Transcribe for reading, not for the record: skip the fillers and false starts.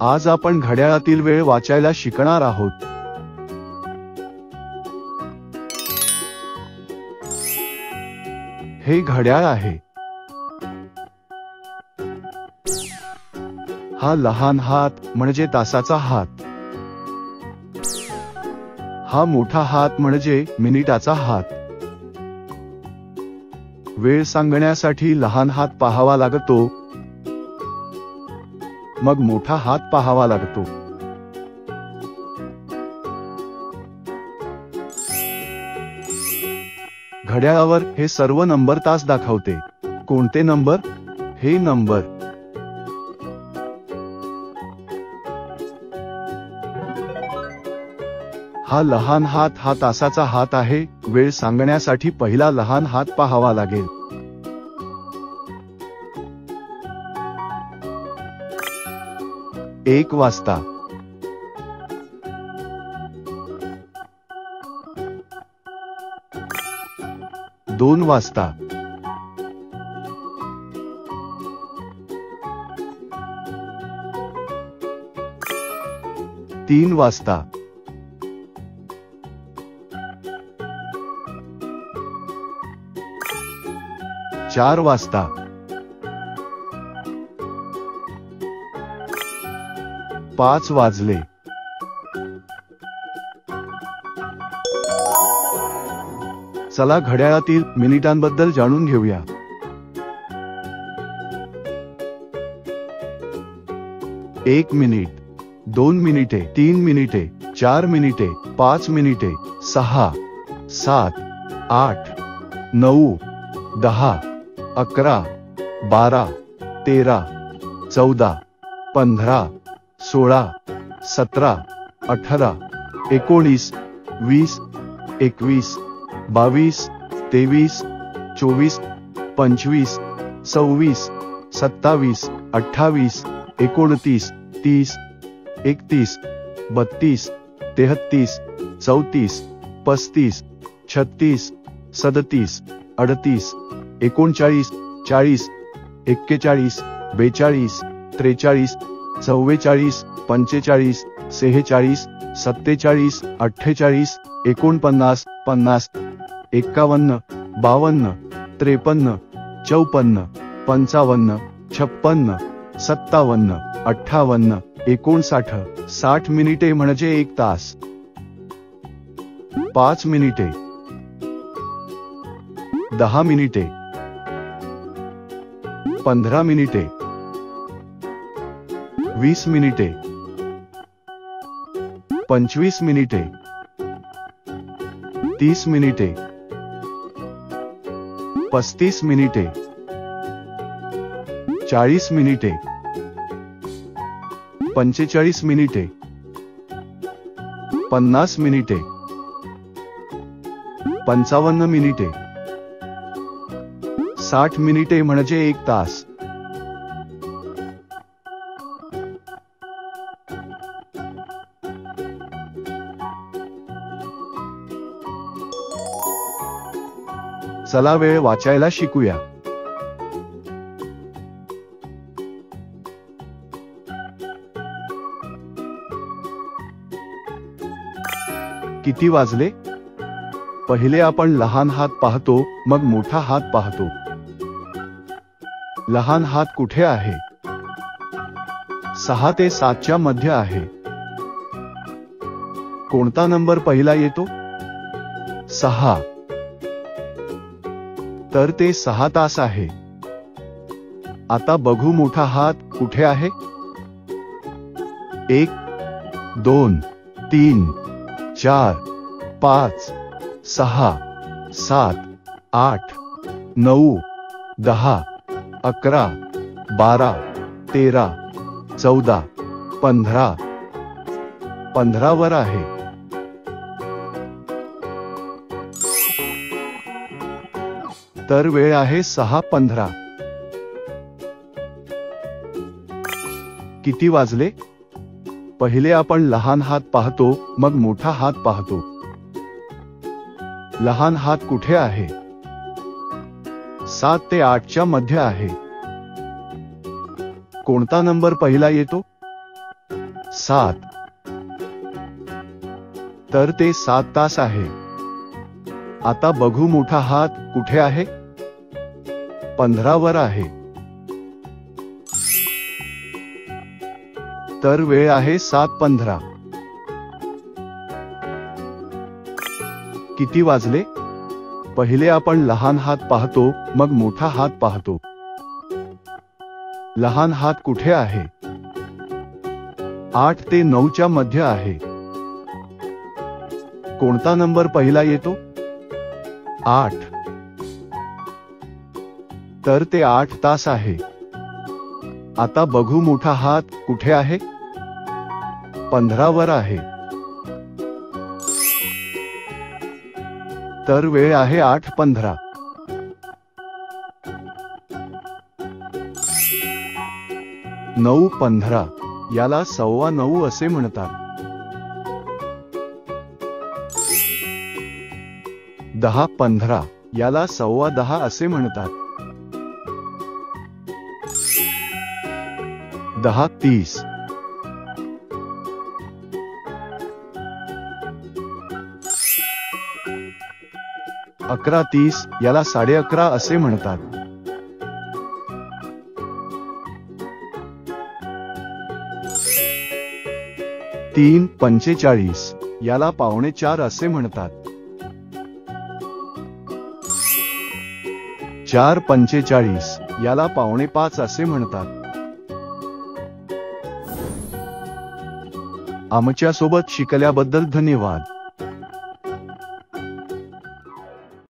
आज आपण घड्याळातील वेळ वाचायला शिकणार आहोत। हे घड्याळ आहे। हा लहान हात म्हणजे तासाचा हात। हा मोठा हात म्हणजे मिनिटाचा हात। वेळ सांगण्यासाठी लहान हात पाहावा लागतो, मग मोठा हात पाहावा लागतो। घड्याळावर हे सर्व नंबर तास दाखवते। कोणते नंबर? हे नंबर। हा लहान हात हा तासाचा हात आहे। वेळ सांगण्यासाठी पहिला लहान हात पाहावा लागेल। 1 वाजता, 2 वाजता, 3 वाजता, 4 वाजता, 5 वाजले। चला घड्याळातील मिनिटांबद्दल जाणून घेऊया। 1 मिनिट, 2 मिनिटे, 3 मिनिटे, 4 मिनिटे, 5 मिनिटे, 6, 7, 8, 9, 10, 11, 12, 13, 14, 15, 16, 17, 18, 19, 20, 21, 22, 23, 24, 25, 26, 27, 28, 29, 30, 31, 32, 33, 34, 35, 36, 37, 38, 39, 40, 41, 42, 43, 44, 45, 46, 47, 48, 49, 50, 51, 52, 53, 54, 55, 56, 57, 58, 59, 60 मिनिटे म्हणजे 1 तास। 5 मिनिटे, 10 मिनिटे, 15 मिनिटे, 20 मिनिटे, 25 मिनिटे, 30 मिनिटे, 35 मिनिटे, 40 मिनिटे, 45 मिनिटे, 50 मिनिटे, 55 मिनिटे, 60 मिनिटे म्हणजे 1 तास। चला वेळ वाचायला शिकूया। किती वाजले? पहिले आपण लहान हात पाहतो, मग मोठा हात पाहतो। लहान हात कुठे आहे? 6 ते 7 च्या मध्ये आहे। कोणता नंबर पहिला येतो? 6। तर ते 6 तास आहे। आता बघू मोठा हात कुठे आहे? 1, 2, 3, 4, 5, 6, 7, 8, 9, 10, 11, 12, 13, 14, 15, 15 वर आहे। तर वेळ आहे 6:15। किती वाजले? पहिले आपण लहान हात पाहतो, मग मोठा हात पाहतो। लहान हात कुठे आहे? 7 ते 8 च्या मध्ये आहे। कोणता नंबर पहिला येतो? 7. तर ते 7 तास आहे. आता बघू मोठा हात कुठे आहे? 15 वर आहे. तर वेळ आहे 7:15. किती वाजले? पहिले आपण लहान हात पाहतो, मग मोठा हात पाहतो. लहान हात कुठे आहे? 8 ते 9 च्या मध्ये आहे. कोणता नंबर पहिला येतो? 8. तर ते 8 तास आहे. आता बघू मोठा हात कुठे आहे? 15 वर आहे. तर वेळ आहे 8:15. 9:15 याला 9:15 असे म्हणतात. 10:15 याला 10:15 असे म्हणतात. 10:30 11:30 याला 11:30 असे म्हणतात. 3:45 याला 3:45 असे म्हणतात. 4:45 याला 4:45 असे म्हणतात. आमच्या सोबत शिकल्याबद्दल धन्यवाद.